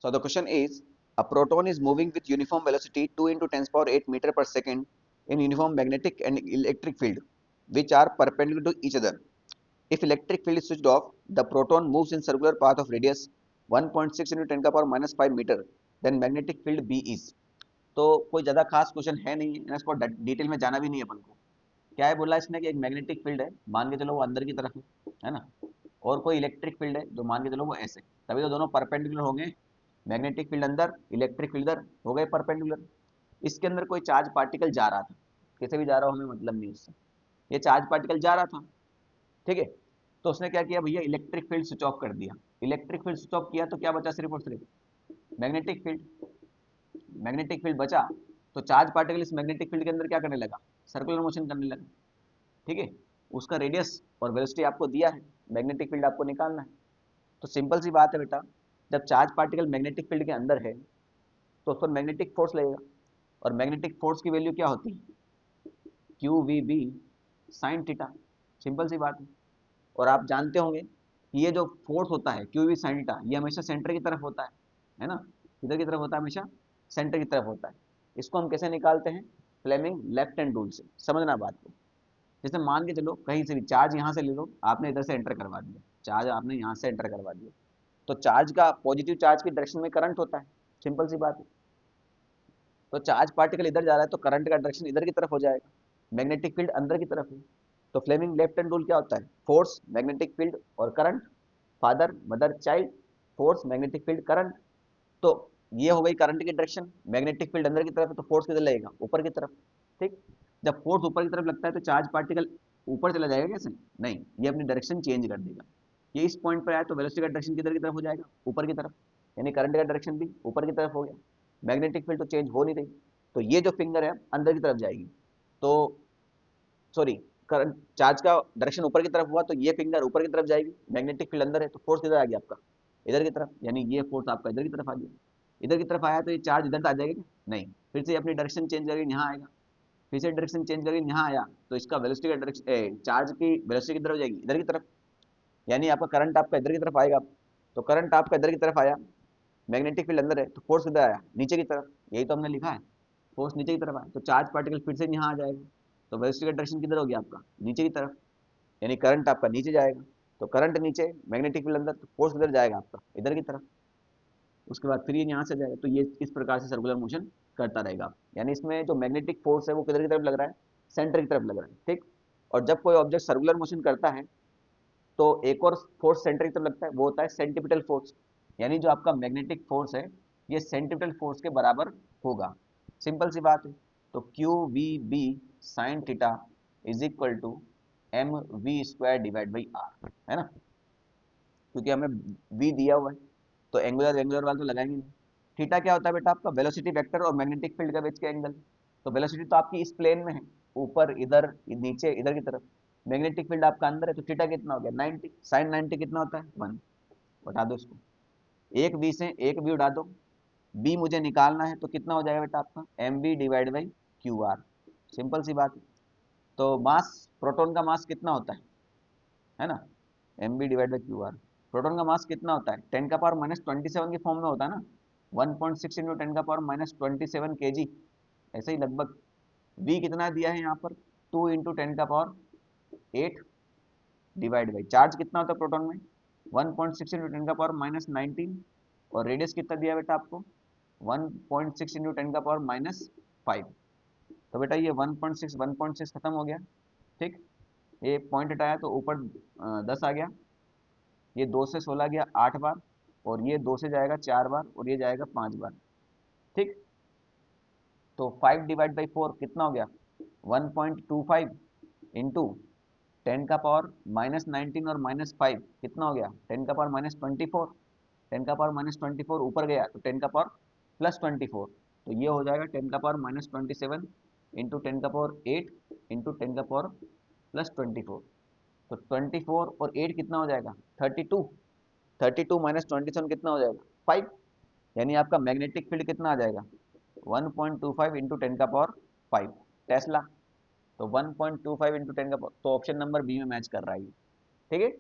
So the question is, a proton is moving with uniform velocity 2 into 10 power 8 meter per second in uniform magnetic and electric field, which are perpendicular to each other. If electric field is switched off, the proton moves in circular path of radius 1.6 into 10 का power minus 5 metre, then magnetic field B is. तो कोई ज़्यादा खास question है नहीं है, इसको detail में जाना भी नहीं है अपन को। क्या है बोला इसने कि एक मैग्नेटिक फील्ड है, मान के चलो वो अंदर की तरफ है ना, और कोई इलेक्ट्रिक फील्ड है जो मान के चलो वो ऐसे, तभी तो दोनों परपेंडिकुलर होंगे। मैग्नेटिक फील्ड अंदर, इलेक्ट्रिक फील्ड इधर, हो गए परपेंडिकुलर। इसके अंदर कोई चार्ज पार्टिकल जा रहा था, कैसे भी जा रहा हो हमें मतलब नहीं उससे, ये चार्ज पार्टिकल जा रहा था, ठीक है। तो उसने क्या किया भैया, इलेक्ट्रिक फील्ड स्विच ऑफ कर दिया। इलेक्ट्रिक फील्ड स्विच ऑफ किया तो क्या बचा, सिर्फ और सिर्फ मैग्नेटिक फील्ड। मैग्नेटिक फील्ड बचा तो चार्ज पार्टिकल इस मैग्नेटिक फील्ड के अंदर क्या करने लगा, सर्कुलर मोशन करने लगा, ठीक है। उसका रेडियस और वेलोसिटी आपको दिया है, मैग्नेटिक फील्ड आपको निकालना है। तो सिंपल सी बात है बेटा, जब चार्ज पार्टिकल मैग्नेटिक फील्ड के अंदर है तो उस पर मैग्नेटिक फोर्स लगेगा, और मैग्नेटिक फोर्स की वैल्यू क्या होती है, Q V B sine theta. Simple सी बात है। और आप जानते होंगे कि ये जो फोर्स होता है क्यू वी साइन थीटा, ये हमेशा सेंटर की तरफ होता है ना, इधर की तरफ होता है, हमेशा सेंटर की तरफ होता है। इसको हम कैसे निकालते हैं, फ्लेमिंग लेफ्ट हैंड रूल से। समझना बात को, जैसे मान के चलो कहीं से भी चार्ज यहाँ से ले लो, आपने इधर से एंटर करवा दिया, चार्ज आपने यहाँ से एंटर करवा दिया, तो चार्ज का, पॉजिटिव चार्ज की डायरेक्शन में करंट होता है, सिंपल सी बात है। तो चार्ज पार्टिकल इधर जा रहा है तो करंट का डायरेक्शन इधर की तरफ हो जाएगा, मैग्नेटिक फील्ड अंदर की तरफ है। तो फ्लेमिंग लेफ्ट हैंड रूल क्या होता है, फोर्स मैग्नेटिक फील्ड और current, father mother child, force magnetic field current. तो ये हो गई करंट की डायरेक्शन, मैग्नेटिक फील्ड अंदर की तरफ है तो फोर्स किधर लगेगा, ऊपर की तरफ, ठीक। जब फोर्स ऊपर की तरफ लगता है तो चार्ज पार्टिकल ऊपर चला जाएगा कैसे, नहीं, ये अपनी डायरेक्शन चेंज कर देगा। ये इस पॉइंट पर आया तो वेलोसिटी का डायरेक्शन किधर की तरफ हो जाएगा, ऊपर की तरफ, यानी करंट का डायरेक्शन भी ऊपर की तरफ हो गया। मैग्नेटिक फील्ड तो चेंज हो नहीं रही, तो ये जो फिंगर है अंदर की तरफ जाएगी। तो सॉरी, करंट चार्ज का डायरेक्शन ऊपर की तरफ हुआ तो ये फिंगर ऊपर की तरफ जाएगी, मैग्नेटिक फील्ड अंदर है तो फोर्स किधर आ गया आपका, इधर की तरफ, यानी ये फोर्स आपका इधर की तरफ आ गया। इधर की तरफ आया तो ये चार्ज इधर आ जाएगा क्या, नहीं, फिर से अपनी डायरेक्शन चेंज करके यहाँ आएगा, फिर से डायरेक्शन चेंज करके यहाँ आया तो इसका वेलोसिटी का डायरेक्शन, चार्ज की वेलोसिटी किधर हो जाएगी, इधर की तरफ, यानी आपका करंट आपका इधर की तरफ आएगा। तो करंट आपका इधर की तरफ आया, मैग्नेटिक फील्ड अंदर है तो फोर्स किधर आया, नीचे की तरफ, यही तो हमने लिखा है, फोर्स नीचे की तरफ आया तो चार्ज पार्टिकल फिर से यहाँ आ जाएगा, तो वेलोसिटी का डायरेक्शन किधर हो गया आपका, नीचे की तरफ, यानी करंट आपका नीचे जाएगा। तो करंट नीचे, मैग्नेटिक फील्ड अंदर, तो फोर्स किधर जाएगा आपका, इधर की तरफ। उसके बाद फिर ये यहाँ से जाएगा, तो ये इस प्रकार से सर्कुलर मोशन करता रहेगा। यानी इसमें जो मैग्नेटिक फोर्स है वो किधर की तरफ लग रहा है, सेंटर की तरफ लग रहा है, ठीक। और जब कोई ऑब्जेक्ट सर्कुलर मोशन करता है तो एक और फोर्स सेंटर की तरफ लगता है, वो होता है सेंट्रीपिटल फोर्स। यानी जो आपका मैग्नेटिक फोर्स है ये सेंट्रीपिटल फोर्स के बराबर होगा, सिंपल सी बात है। तो Q V B sine theta is equal to M V square divide by R, है ना, क्योंकि हमें वी दिया हुआ है तो एंगुलर एंगुलर वाला तो लगाएंगे नहीं। थीटा क्या होता है बेटा, आपका वेलोसिटी वेक्टर और मैग्नेटिक फील्ड का बीच का एंगल। तो वेलोसिटी तो आपकी इस प्लेन में है, ऊपर इधर नीचे इधर की तरफ, मैग्नेटिक फील्ड आपका अंदर है तो थीटा कितना हो गया 90, साइन 90 कितना होता है 1। बता दो इसको, एक बी से एक बी उड़ा दो, बी मुझे निकालना है तो कितना हो जाएगा बेटा आपका M B divide by Q R, simple सी बात है। तो मास, प्रोटॉन का मास कितना होता है ना, M B divide by Q R. Proton का मास कितना होता है, 10 का पावर माइनस 27 के फॉर्म में होता है ना, 1.6 इंटू 10 का पावर माइनस 27 के जी, ऐसे ही लगभग। v कितना दिया है यहाँ पर, 2 इंटू 10 का पावर 8 डिवाइड बाई, चार्ज कितना होता है प्रोटॉन में 1.6 इंटू 10 का पावर माइनस 19, और रेडियस कितना दिया बेटा आपको 1.6 इंटू 10 का पावर माइनस 5। तो बेटा ये 1.6 खत्म हो गया, ठीक। ये पॉइंट हटाया तो ऊपर 10 आ गया, ये 2 से 16 गया 8 बार, और ये 2 से जाएगा 4 बार, और ये जाएगा 5 बार, ठीक। तो 5 डिवाइड बाई 4 कितना हो गया 1.25 इंटू 10 का पावर माइनस 19 और माइनस 5 कितना हो गया 10 का पावर माइनस 24, 10 का पावर माइनस 24 ऊपर गया तो 10 का पावर प्लस 24, तो ये हो जाएगा 10 का पावर माइनस 27 इंटू 10 का पावर 8 इंटू 10 का पावर प्लस 24। तो 24 और 8 कितना हो जाएगा 32, 32 माइनस 27 कितना हो जाएगा 5, यानी आपका मैग्नेटिक फील्ड कितना आ जाएगा 1.25 इंटू 10 का पावर 5 टेस्ला। तो 1.25 इंटू 10 का पावर, तो ऑप्शन नंबर बी में मैच कर रहा है, ठीक है।